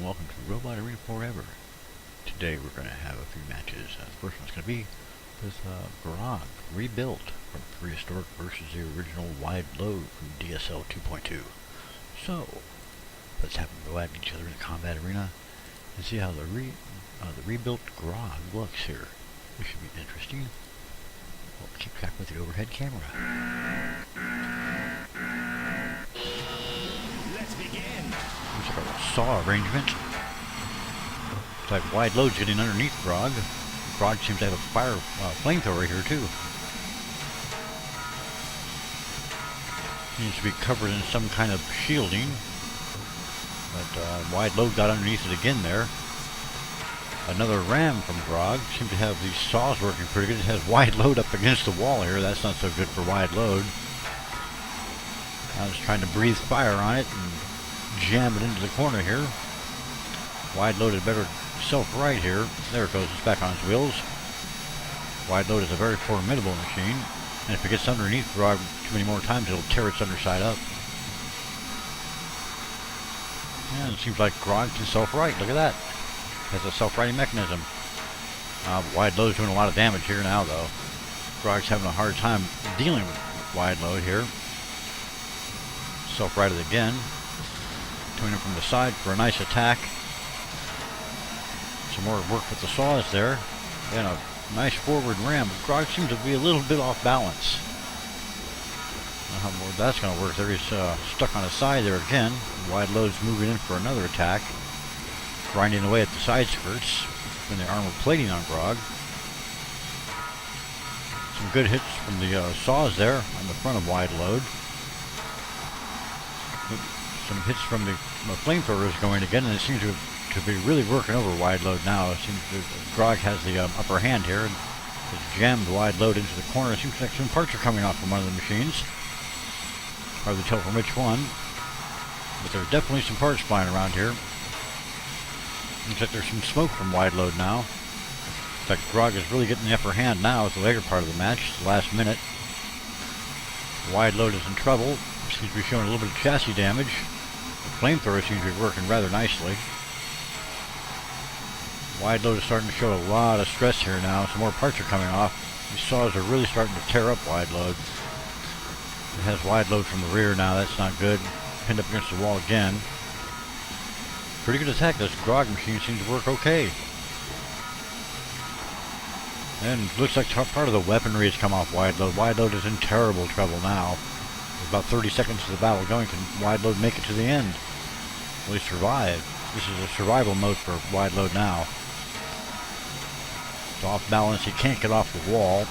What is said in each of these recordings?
and welcome to Robot Arena Forever. Today we're going to have a few matches. The first one's going to be with Grog, rebuilt from Prehistoric versus the original Wide Load from DSL 2.2. So, let's have them go at each other in the combat arena and see how the rebuilt Grog looks here. This should be interesting. We'll keep track with the overhead camera. Let's begin. Looks like a saw arrangement. Looks like Wide Load's getting underneath Grog. Grog seems to have a flamethrower here too. Seems to be covered in some kind of shielding. But Wide Load got underneath it again there. Another ram from Grog. Seems to have these saws working pretty good. It has Wide Load up against the wall here. That's not so good for Wide Load. I was trying to breathe fire on it and jam it into the corner here. Wide Load had better self-right here. There it goes. It's back on its wheels. Wide Load is a very formidable machine. And if it gets underneath Grog too many more times, it'll tear its underside up. And it seems like Grog can self-right. Look at that. Has a self-righting mechanism. Wide Load's doing a lot of damage here now, though. Grog's having a hard time dealing with Wide Load here. Self-righted again. Coming in from the side for a nice attack. Some more work with the saws there. And a nice forward ram. Grog seems to be a little bit off balance. I don't know how more that's going to work there. He's stuck on his side there again. Wide Load's moving in for another attack. Grinding away at the side skirts. And the armor plating on Grog. Some good hits from the saws there on the front of Wide Load. Some hits from the flamethrowers going again, and it seems to be really working over Wide Load now. It seems Grog has the upper hand here and has jammed Wide Load into the corner. It seems like some parts are coming off from one of the machines. Hard to tell from which one, but there's definitely some parts flying around here. Looks like there's some smoke from Wide Load now. Looks like Grog is really getting the upper hand now at the later part of the match, the last minute. Wide Load is in trouble. Seems to be showing a little bit of chassis damage. The flamethrower seems to be working rather nicely. Wide Load is starting to show a lot of stress here now. Some more parts are coming off. These saws are really starting to tear up Wide Load. It has Wide Load from the rear now. That's not good. Pinned up against the wall again. Pretty good attack. This Grog machine seems to work okay. And looks like part of the weaponry has come off Wide Load. Wide Load is in terrible trouble now. There's about 30 seconds of the battle going. Can Wide Load make it to the end? Will he survive? This is a survival mode for Wide Load now. It's off balance. He can't get off the wall.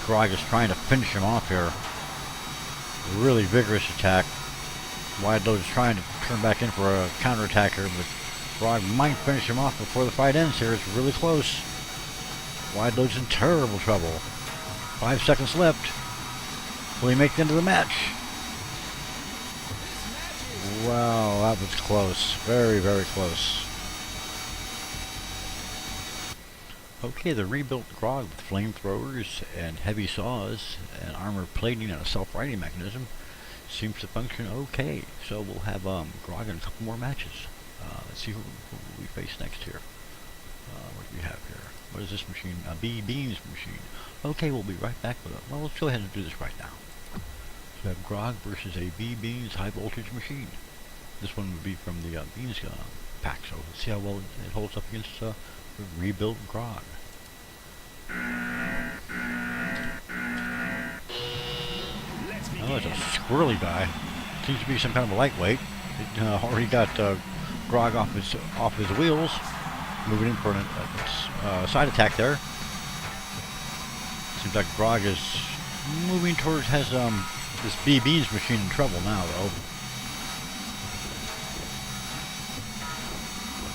Grog is trying to finish him off here. A really vigorous attack. Wide Load is trying to turn back in for a counterattack here, but Grog might finish him off before the fight ends here. It's really close. Wide Load's in terrible trouble. 5 seconds left. Will he make it into the match? Wow, that was close. Very, very close. Okay, the rebuilt Grog with flamethrowers and heavy saws and armor plating and a self-righting mechanism seems to function okay. So we'll have Grog in a couple more matches. Let's see who we face next here. What do we have here? What is this machine? A B-Beams machine. Okay, we'll be right back with it. Well, let's go ahead and do this right now. So we have Grog versus a B-Beams high voltage machine. This one would be from the Beams pack, so let's see how well it holds up against the rebuilt Grog. Oh, it's a squirrely guy. Seems to be some kind of a lightweight. It already got Grog off his wheels. Moving in for a side attack there. Seems like Grog is moving towards, has this B-Beams machine in trouble now, though.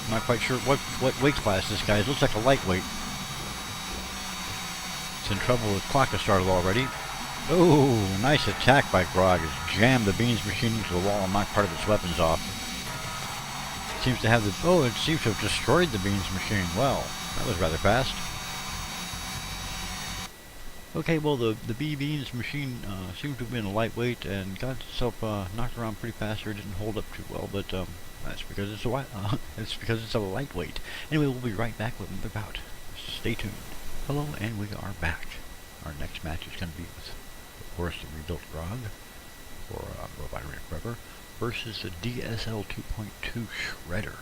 I'm not quite sure what weight class this guy is. Looks like a lightweight. It's in trouble. The clock has started already. Oh, nice attack by Grog. It's jammed the Beams machine into the wall and knocked part of its weapons off. Seems to have it seems to have destroyed the Beams machine. Well, that was rather fast. Okay, well the B-Beans machine seems to have been lightweight and got itself knocked around pretty fast. Or didn't hold up too well, but that's because it's it's because it's a lightweight. Anyway, we'll be right back with another bout. Stay tuned. Hello, and we are back. Our next match is going to be with, of course, the rebuilt Grog, or Robot Arena Prepper, versus the DSL 2.2 Shredder,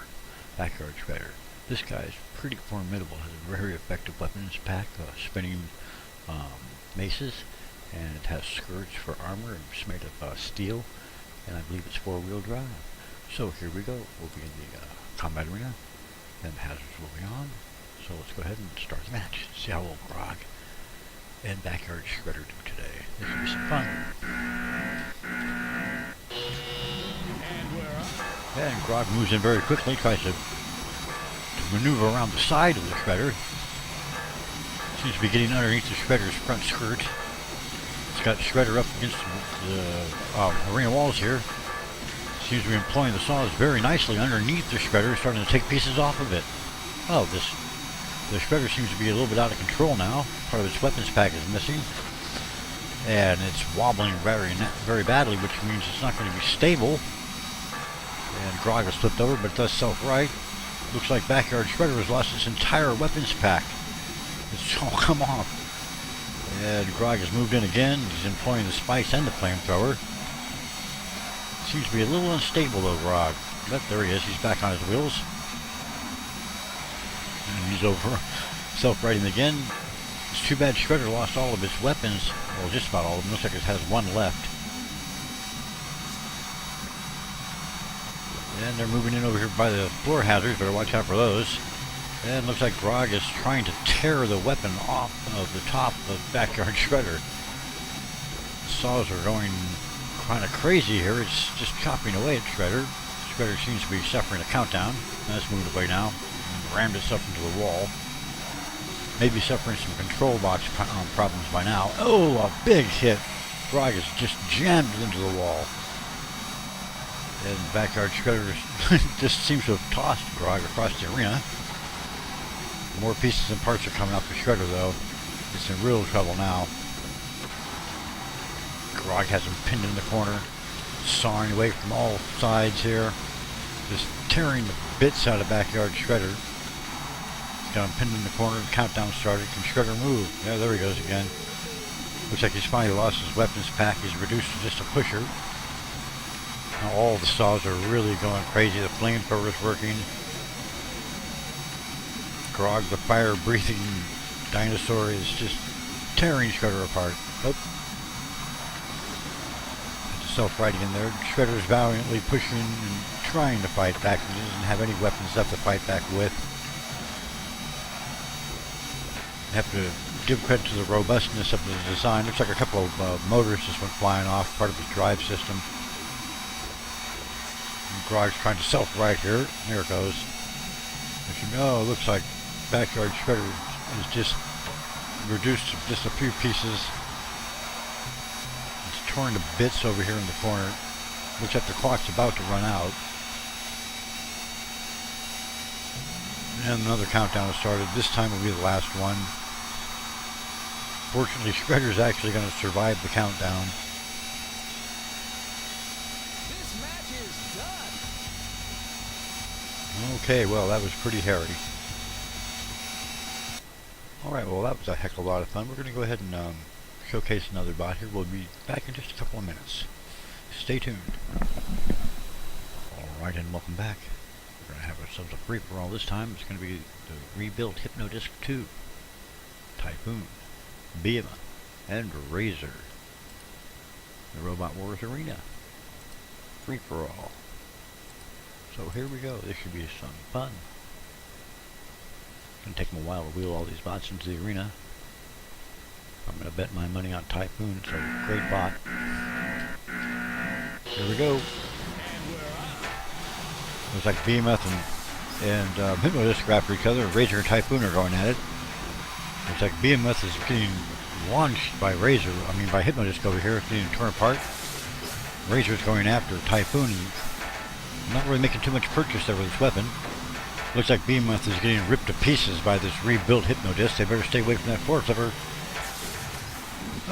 backyard shredder. This guy is pretty formidable. Has a very effective weapons pack, spinning maces, and it has skirts for armor. It's made of steel, and I believe it's 4-wheel drive. So here we go. We'll be in the combat arena, and hazards will be on. So let's go ahead and start the match. See how old Grog and backyard shredder do today. This will be some fun. And Grog moves in very quickly, tries to maneuver around the side of the shredder. Seems to be getting underneath the shredder's front skirt. It's got the shredder up against the arena walls here. Seems to be employing the saws very nicely underneath the shredder, starting to take pieces off of it. Oh, the shredder seems to be a little bit out of control now. Part of its weapons pack is missing. And it's wobbling very badly, which means it's not going to be stable. And Grog has flipped over, but it does self-right. Looks like backyard shredder has lost its entire weapons pack. It's all come off. And Grog has moved in again. He's employing the spikes and the flamethrower. Seems to be a little unstable though, Grog. But there he is. He's back on his wheels. And he's over self-righting again. It's too bad Shredder lost all of its weapons. Well, just about all of them. Looks like it has one left. And they're moving in over here by the floor hazards. Better watch out for those. And looks like Grog is trying to tear the weapon off of the top of backyard shredder. The saws are going kind of crazy here. It's just chopping away at Shredder. Shredder seems to be suffering a countdown. That's moved away now. And rammed itself into the wall. Maybe suffering some control box problems by now. Oh, a big hit. Grog is just jammed into the wall. And backyard shredder just seems to have tossed Grog across the arena. More pieces and parts are coming off the shredder though. It's in real trouble now. Grog has him pinned in the corner, sawing away from all sides here, just tearing the bits out of backyard shredder. He's got him pinned in the corner. The countdown started. Can Shredder move? Yeah, there he goes again. Looks like he's finally lost his weapons pack. He's reduced to just a pusher. Now all the saws are really going crazy. The flamethrower is working. Grog, the fire-breathing dinosaur, is just tearing Shredder apart. Oh. Self-righting in there. Shredder's valiantly pushing and trying to fight back. He doesn't have any weapons left to fight back with. I have to give credit to the robustness of the design. Looks like a couple of motors just went flying off, part of his drive system. And Grog's trying to self-right here. There it goes. As you know, it looks like backyard shredder is just reduced to just a few pieces. It's torn to bits over here in the corner. Looks like the clock's about to run out. And another countdown has started. This time will be the last one. Fortunately, Shredder's actually going to survive the countdown. This match is done. Okay, well, that was pretty hairy. Alright, well, that was a heck of a lot of fun. We're going to go ahead and showcase another bot here. We'll be back in just a couple of minutes. Stay tuned. Alright, and welcome back. We're going to have ourselves a free-for-all this time. It's going to be the rebuilt Hypno-Disc 2, Typhoon, Behemoth, and Razor. The Robot Wars Arena. Free-for-all. So here we go. This should be some fun. It's going to take them a while to wheel all these bots into the arena. I'm going to bet my money on Typhoon. It's a great bot. Here we go. Looks like Behemoth and Hypno-Disc are after each other. Razor and Typhoon are going at it. Looks like Behemoth is getting launched by Razor. I mean by Hypno-Disc over here. It's getting torn apart. Razor's going after Typhoon. Not really making too much purchase there with this weapon. Looks like Behemoth is getting ripped to pieces by this rebuilt Hypno-Disc. They better stay away from that floor flipper.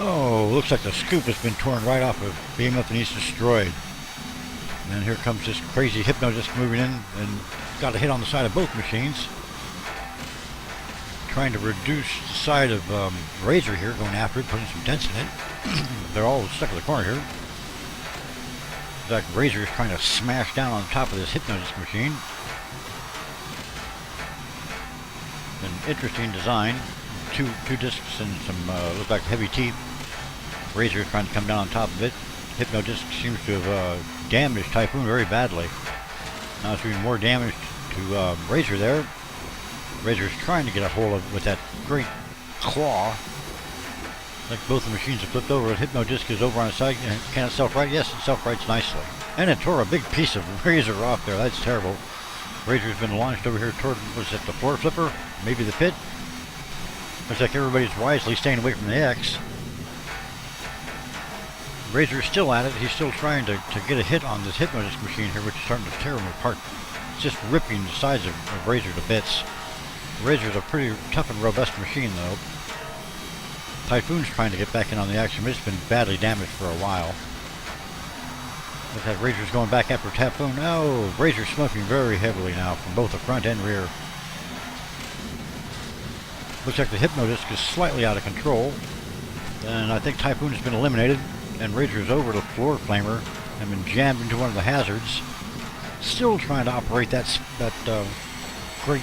Oh, looks like the scoop has been torn right off of behemoth and he's destroyed. And then here comes this crazy hypno just moving in and got a hit on the side of both machines. Trying to reduce the side of Razor here, going after it, putting some dents in it. They're all stuck in the corner here. In fact, Razor is trying to smash down on top of this hypnosis machine. An interesting design. Two discs and some look like heavy teeth. Razor is trying to come down on top of it. Hypno disc seems to have damaged Typhoon very badly. Now it's doing more damage to Razor there. Razor's trying to get a hold of it with that great claw. Like both the machines have flipped over. Hypno disc is over on its side. Can it self-right? Yes, it self-rights nicely. And it tore a big piece of Razor off there. That's terrible. Razor's been launched over here toward, was it the floor flipper? Maybe the pit? Looks like everybody's wisely staying away from the X. Razor's still at it. He's still trying to get a hit on this hypnosis machine here, which is starting to tear him apart. It's just ripping the sides of Razor to bits. Razor's a pretty tough and robust machine, though. Typhoon's trying to get back in on the action, but it's been badly damaged for a while. Looks like Razor's going back after Typhoon. Oh, Razor's smoking very heavily now from both the front and rear. Looks like the hypno disc is slightly out of control. And I think Typhoon has been eliminated. And Razor's over the floor flamer and been jammed into one of the hazards. Still trying to operate that great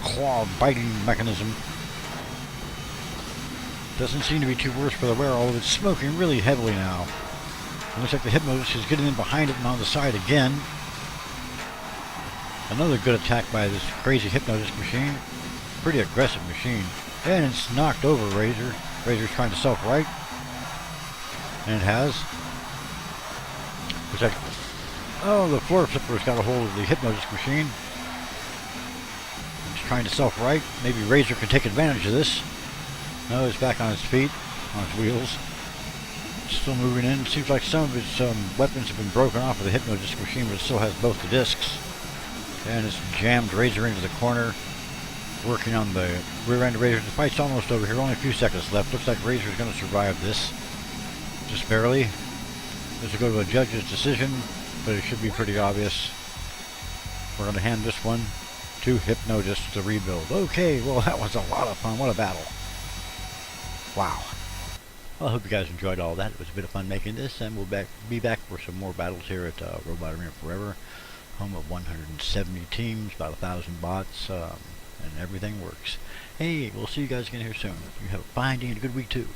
claw biting mechanism. Doesn't seem to be too worse for the wear, although it's smoking really heavily now. It looks like the hypnosis is getting in behind it and on the side again. Another good attack by this crazy hypnosis machine. Pretty aggressive machine. And it's knocked over Razor. Razor's trying to self-right. And it has. Looks like, oh, the floor flipper's got a hold of the hypnosis machine. It's trying to self-right. Maybe Razor can take advantage of this. No, it's back on its feet, on its wheels. Still moving in. Seems like some of its weapons have been broken off of the hypnosis machine, but it still has both the discs. And it's jammed Razor into the corner. Working on the rear end of Razor. The fight's almost over here. Only a few seconds left. Looks like Razor's going to survive this. Just barely. This will go to a judge's decision, but it should be pretty obvious. We're going to hand this one to Hypno just to rebuild. Okay, well that was a lot of fun. What a battle. Wow. Well, I hope you guys enjoyed all that. It was a bit of fun making this, and we'll be back for some more battles here at Robot Arena Forever. Home of 170 teams, about 1,000 bots, and everything works. Hey, we'll see you guys again here soon. You have a fine day and a good week too.